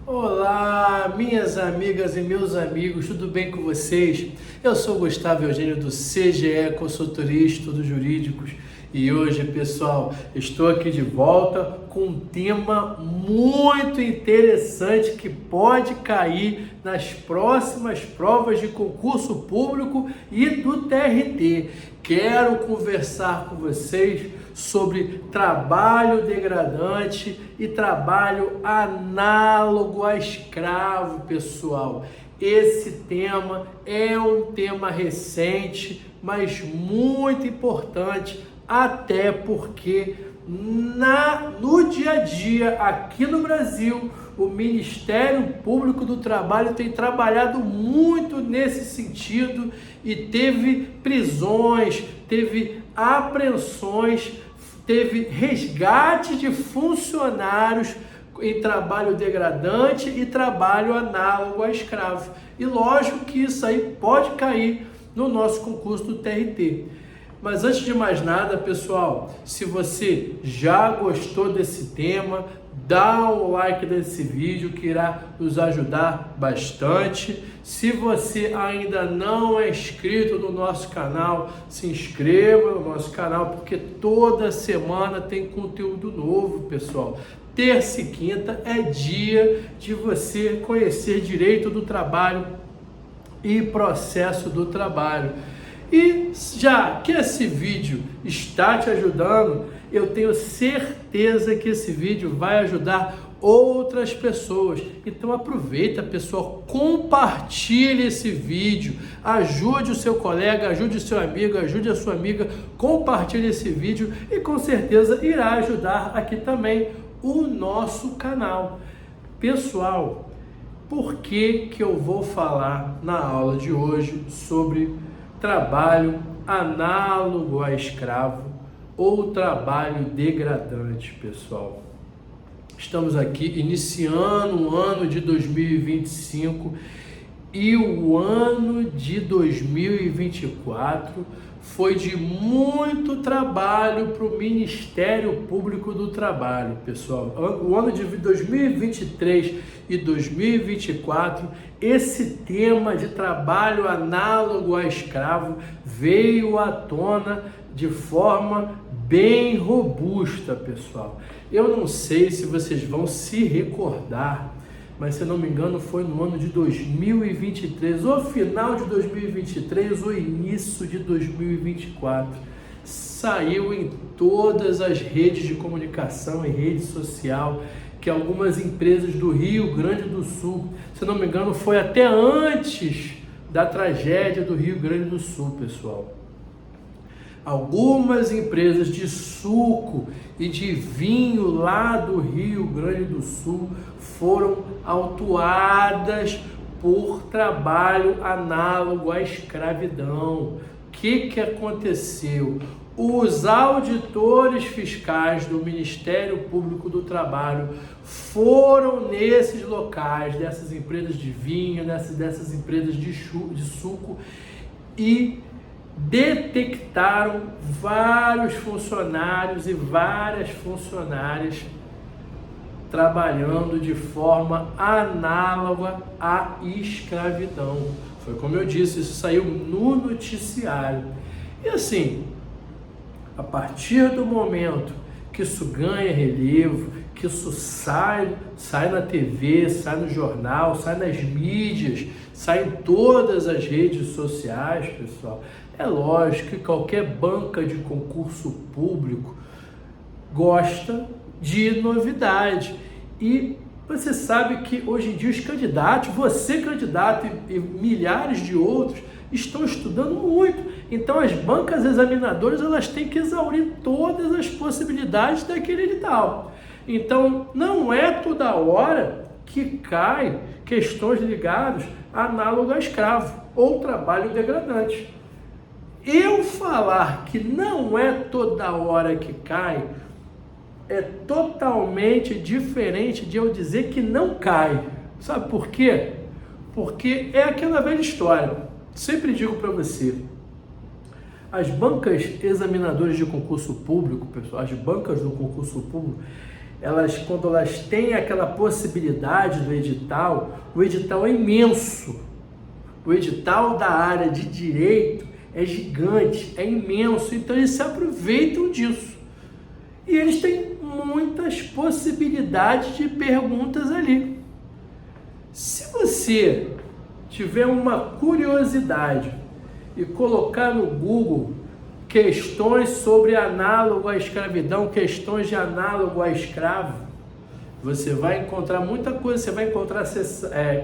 Olá, minhas amigas e meus amigos, tudo bem com vocês? Eu sou Gustavo Eugênio do CGE Consultoria e Estudos Jurídicos e hoje, pessoal, estou aqui de volta com um tema muito interessante que pode cair nas próximas provas de concurso público e do TRT. Quero conversar com vocês sobre trabalho degradante e trabalho análogo a escravo, pessoal. Esse tema é um tema recente, mas muito importante, até porque no dia a dia aqui no Brasil, o Ministério Público do Trabalho tem trabalhado muito nesse sentido e teve prisões, teve apreensões, teve resgate de funcionários em trabalho degradante e trabalho análogo a escravo. E lógico que isso aí pode cair no nosso concurso do TRT. Mas antes de mais nada, pessoal, se você já gostou desse tema, dá um like nesse vídeo que irá nos ajudar bastante. Se você ainda não é inscrito no nosso canal, se inscreva no nosso canal, porque toda semana tem conteúdo novo, pessoal. Terça e quinta é dia de você conhecer direito do trabalho e processo do trabalho. E já que esse vídeo está te ajudando, eu tenho certeza que esse vídeo vai ajudar outras pessoas. Então aproveita, pessoal, compartilhe esse vídeo, ajude o seu colega, ajude o seu amigo, ajude a sua amiga, compartilhe esse vídeo e com certeza irá ajudar aqui também o nosso canal. Pessoal, por que eu vou falar na aula de hoje sobre trabalho análogo a escravo ou trabalho degradante, pessoal? Estamos aqui iniciando o ano de 2025 e o ano de 2024 foi de muito trabalho para o Ministério Público do Trabalho, pessoal. O ano de 2023 e 2024, esse tema de trabalho análogo a escravo veio à tona de forma bem robusta, pessoal. Eu não sei se vocês vão se recordar, mas se não me engano foi no ano de 2023, ou final de 2023, ou início de 2024. Saiu em todas as redes de comunicação e rede social que algumas empresas do Rio Grande do Sul, se não me engano foi até antes da tragédia do Rio Grande do Sul, pessoal. Algumas empresas de suco e de vinho lá do Rio Grande do Sul foram autuadas por trabalho análogo à escravidão. O que aconteceu? Os auditores fiscais do Ministério Público do Trabalho foram nesses locais, dessas empresas de vinho, dessas empresas de suco e detectaram vários funcionários e várias funcionárias trabalhando de forma análoga à escravidão. Foi como eu disse, isso saiu no noticiário. E assim, a partir do momento que isso ganha relevo, que isso sai na TV, sai no jornal, sai nas mídias, sai em todas as redes sociais, pessoal, é lógico que qualquer banca de concurso público gosta de novidade. E você sabe que hoje em dia os candidatos, você candidato e milhares de outros, estão estudando muito. Então as bancas examinadoras elas têm que exaurir todas as possibilidades daquele edital. Então não é toda hora que cai questões ligadas a análogo a escravo ou trabalho degradante. Eu falar que não é toda hora que cai é totalmente diferente de eu dizer que não cai. Sabe por quê? Porque é aquela velha história. Sempre digo para você, as bancas examinadoras de concurso público, pessoal, as bancas do concurso público, quando elas têm aquela possibilidade do edital, o edital é imenso. O edital da área de direito é gigante, é imenso, então eles se aproveitam disso. E eles têm muitas possibilidades de perguntas ali. Se você tiver uma curiosidade e colocar no Google questões sobre análogo à escravidão, questões de análogo a escravo, você vai encontrar muita coisa. Você vai encontrar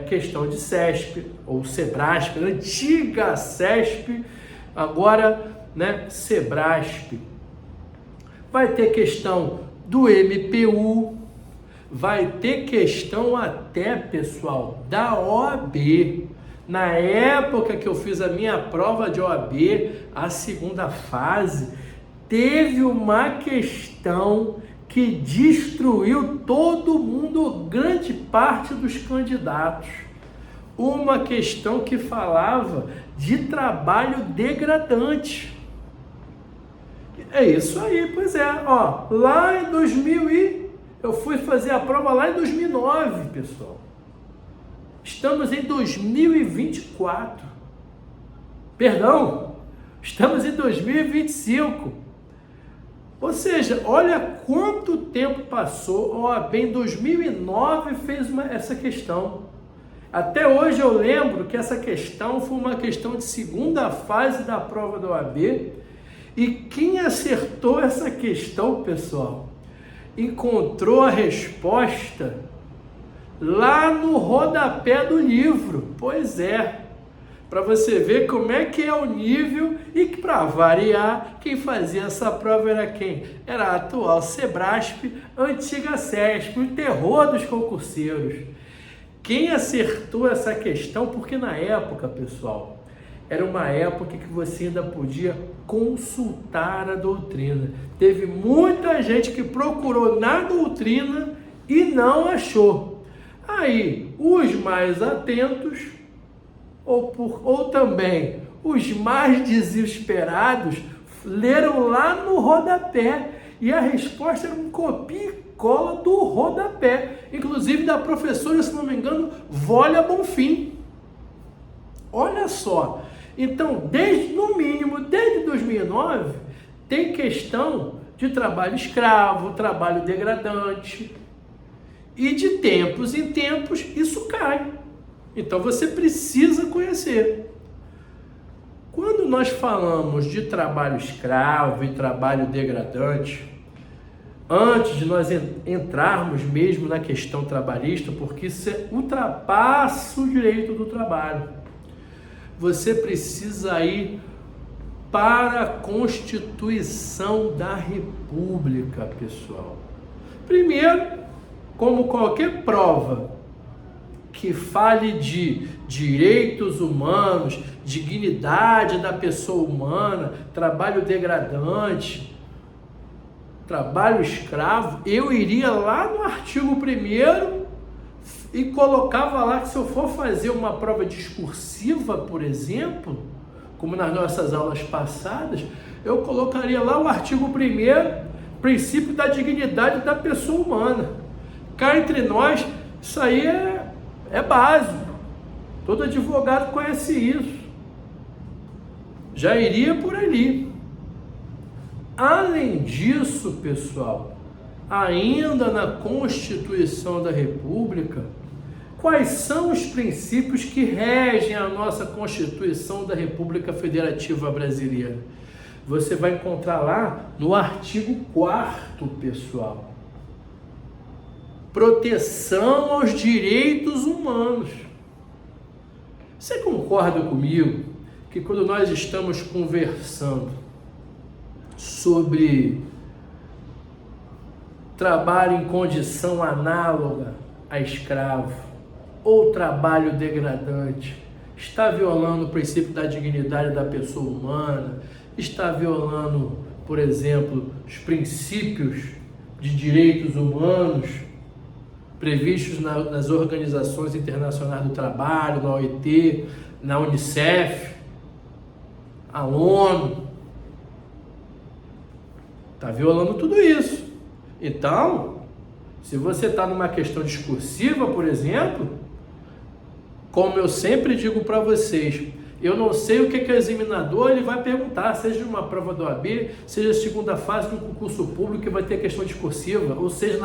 questão de CESP ou Sebrasp, antiga CESP, agora, né, Sebrasp. Vai ter questão do MPU, vai ter questão até, pessoal, da OAB. Na época que eu fiz a minha prova de OAB, a segunda fase, teve uma questão que destruiu todo mundo, grande parte dos candidatos. Uma questão que falava de trabalho degradante. É isso aí, pois é. Ó, lá em 2000 eu fui fazer a prova lá em 2009, pessoal. Estamos em 2024. Perdão, estamos em 2025. Ou seja, olha quanto tempo passou. A OAB em 2009 fez essa questão. Até hoje eu lembro que essa questão foi uma questão de segunda fase da prova da OAB. E quem acertou essa questão, pessoal, encontrou a resposta lá no rodapé do livro. Pois é. Para você ver como é que é o nível, e que, para variar, quem fazia essa prova era quem? Era a atual Sebrasp, antiga CESP, o terror dos concurseiros. Quem acertou essa questão, porque na época, pessoal, era uma época que você ainda podia consultar a doutrina. Teve muita gente que procurou na doutrina e não achou. Aí, os mais atentos ou também os mais desesperados leram lá no rodapé, e a resposta era um copia e cola do rodapé, inclusive da professora, se não me engano, Vólia Bonfim. Olha só, então, no mínimo desde 2009, tem questão de trabalho escravo, trabalho degradante, e de tempos em tempos isso cai. Então você precisa conhecer. Quando nós falamos de trabalho escravo e trabalho degradante, antes de nós entrarmos mesmo na questão trabalhista, porque isso ultrapassa o direito do trabalho, você precisa ir para a Constituição da República, pessoal. Primeiro, como qualquer prova que fale de direitos humanos, dignidade da pessoa humana, trabalho degradante, trabalho escravo, eu iria lá no artigo 1º e colocava lá que, se eu for fazer uma prova discursiva, por exemplo, como nas nossas aulas passadas, eu colocaria lá o artigo 1º, princípio da dignidade da pessoa humana. Cá entre nós, isso aí é básico. Todo advogado conhece isso. Já iria por ali. Além disso, pessoal, ainda na Constituição da República, quais são os princípios que regem a nossa Constituição da República Federativa Brasileira? Você vai encontrar lá no artigo 4º, pessoal. Proteção aos direitos humanos. Você concorda comigo que, quando nós estamos conversando sobre trabalho em condição análoga a escravo ou trabalho degradante, está violando o princípio da dignidade da pessoa humana, está violando, por exemplo, os princípios de direitos humanos previstos nas organizações internacionais do trabalho, na OIT, na Unicef, a ONU? Está violando tudo isso. Então, Se você está numa questão discursiva, por exemplo, como eu sempre digo para vocês, eu não sei o que o examinador ele vai perguntar, seja uma prova do OAB, seja a segunda fase de um concurso público que vai ter questão discursiva, ou seja,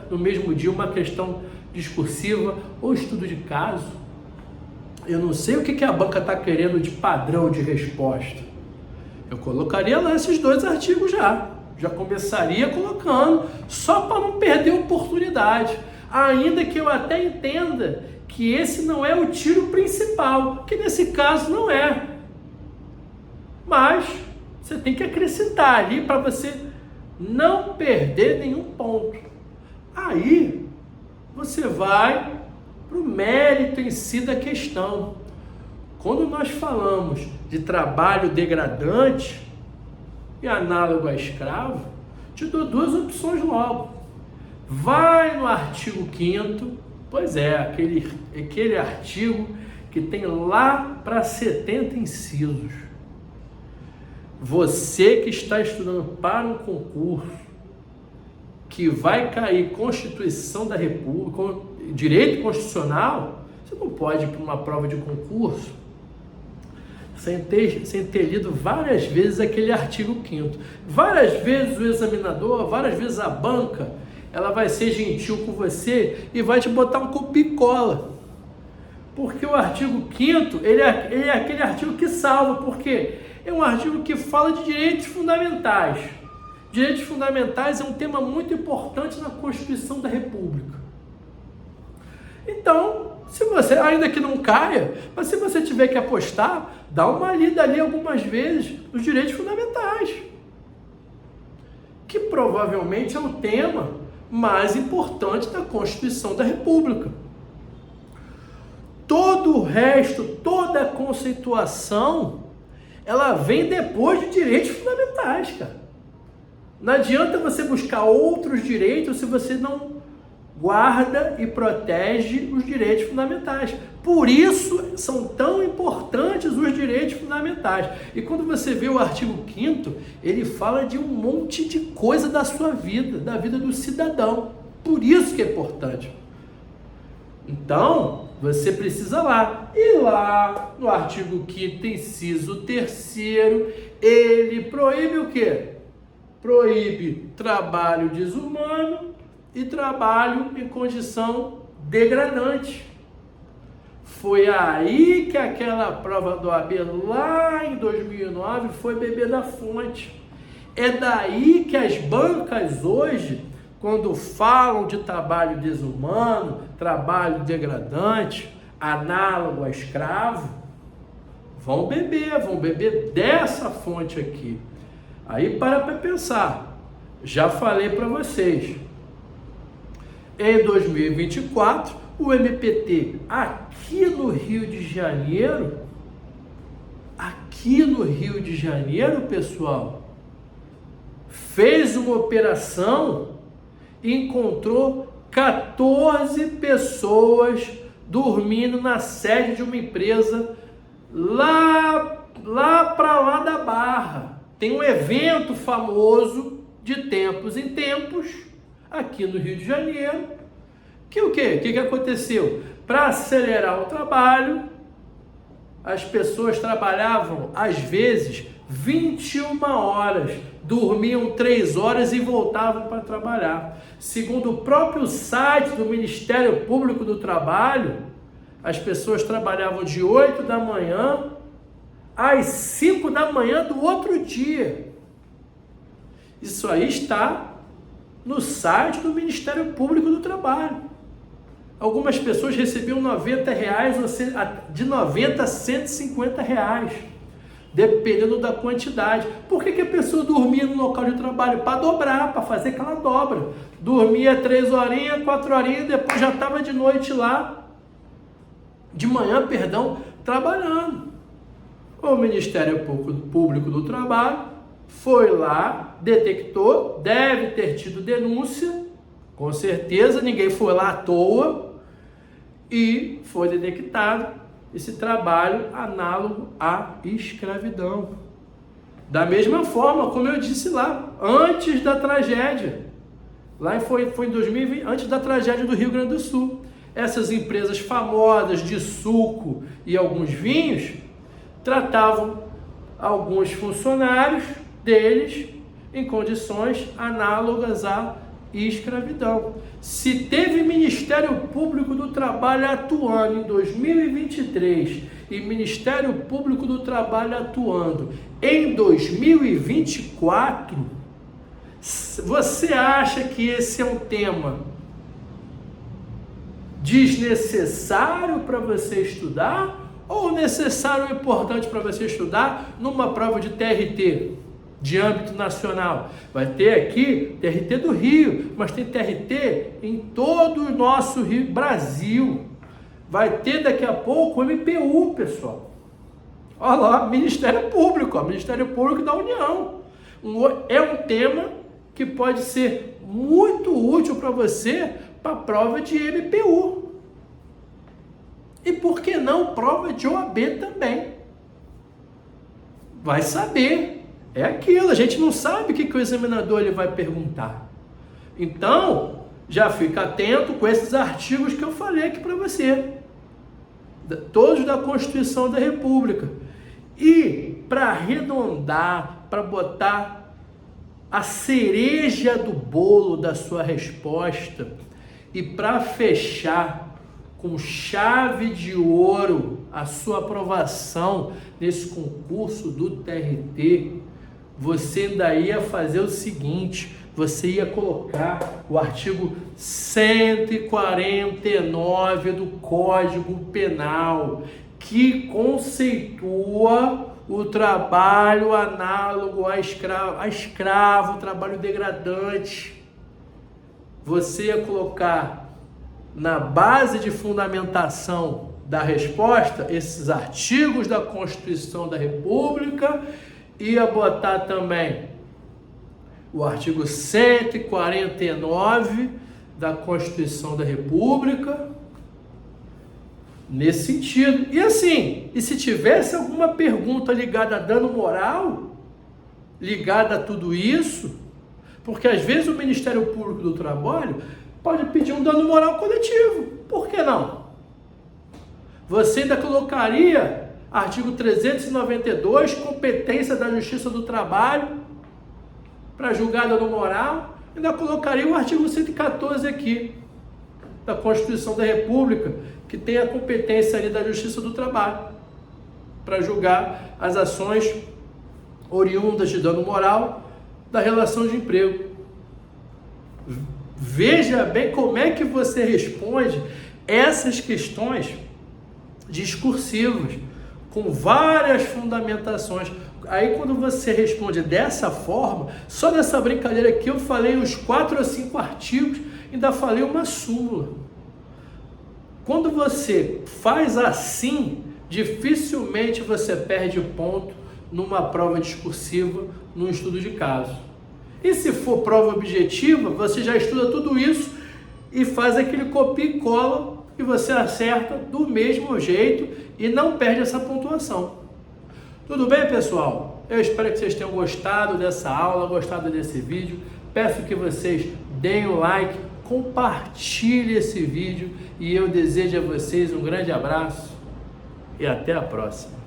no mesmo dia, uma questão discursiva ou estudo de caso. Eu não sei o que a banca está querendo de padrão de resposta. Eu colocaria lá esses 2 artigos já começaria colocando, só para não perder a oportunidade, ainda que eu até entenda que esse não é o tiro principal, que nesse caso não é. Mas você tem que acrescentar ali para você não perder nenhum ponto. Aí você vai para o mérito em si da questão. Quando nós falamos de trabalho degradante e análogo a escravo, te dou 2 opções logo. Vai no artigo 5º, pois é, aquele artigo que tem lá para 70 incisos. Você que está estudando para um concurso, que vai cair Constituição da República, direito constitucional, você não pode ir para uma prova de concurso sem ter lido várias vezes aquele artigo 5º. Várias vezes o examinador, várias vezes a banca, ela vai ser gentil com você e vai te botar um copia e cola. Porque o artigo 5º, ele é aquele artigo que salva, porque é um artigo que fala de direitos fundamentais. Direitos fundamentais é um tema muito importante na Constituição da República. Então, se você, ainda que não caia, mas se você tiver que apostar, dá uma lida ali algumas vezes nos direitos fundamentais, que provavelmente é o tema mais importante da Constituição da República. Todo o resto, toda a conceituação, ela vem depois de direitos fundamentais, cara. Não adianta você buscar outros direitos se você não guarda e protege os direitos fundamentais. Por isso são tão importantes os direitos fundamentais. E quando você vê o artigo 5º, ele fala de um monte de coisa da sua vida, da vida do cidadão. Por isso que é importante. Então, você precisa lá. E lá, no artigo 5º, inciso 3º, ele proíbe o quê? Proíbe trabalho desumano e trabalho em condição degradante. Foi aí que aquela prova do OAB lá em 2009 foi beber da fonte. É daí que as bancas hoje, quando falam de trabalho desumano, trabalho degradante, análogo a escravo, vão beber dessa fonte aqui. Aí para pensar, já falei para vocês, em 2024, o MPT aqui no Rio de Janeiro, pessoal, fez uma operação e encontrou 14 pessoas dormindo na sede de uma empresa lá para lá da Barra. Tem um evento famoso de tempos em tempos aqui no Rio de Janeiro. Que o quê? O que aconteceu? Para acelerar o trabalho, as pessoas trabalhavam, às vezes, 21 horas, dormiam 3 horas e voltavam para trabalhar. Segundo o próprio site do Ministério Público do Trabalho, as pessoas trabalhavam de 8 da manhã às 5 da manhã do outro dia. Isso aí está no site do Ministério Público do Trabalho. Algumas pessoas recebiam R$90, ou seja, de 90 a 150 reais, dependendo da quantidade. Por que a pessoa dormia no local de trabalho? Para dobrar, para fazer aquela dobra. Dormia 3 horinhas, 4 horinhas, depois já estava de noite lá, trabalhando. O Ministério Público do Trabalho foi lá, detectou, deve ter tido denúncia, com certeza, ninguém foi lá à toa, e foi detectado esse trabalho análogo à escravidão. Da mesma forma, como eu disse lá, antes da tragédia, Foi em 2020, antes da tragédia do Rio Grande do Sul. Essas empresas famosas de suco e alguns vinhos tratavam alguns funcionários deles em condições análogas à escravidão. Se teve Ministério Público do Trabalho atuando em 2023 e Ministério Público do Trabalho atuando em 2024, você acha que esse é um tema desnecessário para você estudar ou necessário e importante para você estudar numa prova de TRT de âmbito nacional? Vai ter aqui TRT do Rio, mas tem TRT em todo o nosso Brasil. Vai ter daqui a pouco o MPU, pessoal. Olha lá, Ministério Público, Ministério Público da União. É um tema que pode ser muito útil para você para a prova de MPU. E por que não prova de OAB também? Vai saber. É aquilo, a gente não sabe o que o examinador ele vai perguntar. Então, já fica atento com esses artigos que eu falei aqui para você. Todos da Constituição da República. E para arredondar, para botar a cereja do bolo da sua resposta e para fechar com chave de ouro a sua aprovação nesse concurso do TRT, você ainda ia fazer o seguinte: você ia colocar o artigo 149 do Código Penal, que conceitua o trabalho análogo a escravo, trabalho degradante. Você ia colocar na base de fundamentação da resposta esses artigos da Constituição da República, ia botar também o artigo 149 da Constituição da República, nesse sentido. E assim, e se tivesse alguma pergunta ligada a dano moral, ligada a tudo isso, porque às vezes o Ministério Público do Trabalho pode pedir um dano moral coletivo, por que não? Você ainda colocaria artigo 392, competência da Justiça do Trabalho para julgar dano moral, ainda colocaria o artigo 114 aqui da Constituição da República, que tem a competência ali da Justiça do Trabalho para julgar as ações oriundas de dano moral da relação de emprego. Veja bem como é que você responde essas questões discursivas, com várias fundamentações. Aí quando você responde dessa forma, só nessa brincadeira aqui eu falei uns 4 ou 5 artigos, ainda falei uma súmula. Quando você faz assim, dificilmente você perde ponto numa prova discursiva, num estudo de caso. E se for prova objetiva, você já estuda tudo isso e faz aquele copia e cola e você acerta do mesmo jeito e não perde essa pontuação. Tudo bem, pessoal? Eu espero que vocês tenham gostado dessa aula, gostado desse vídeo. Peço que vocês deem o like, compartilhem esse vídeo e eu desejo a vocês um grande abraço e até a próxima.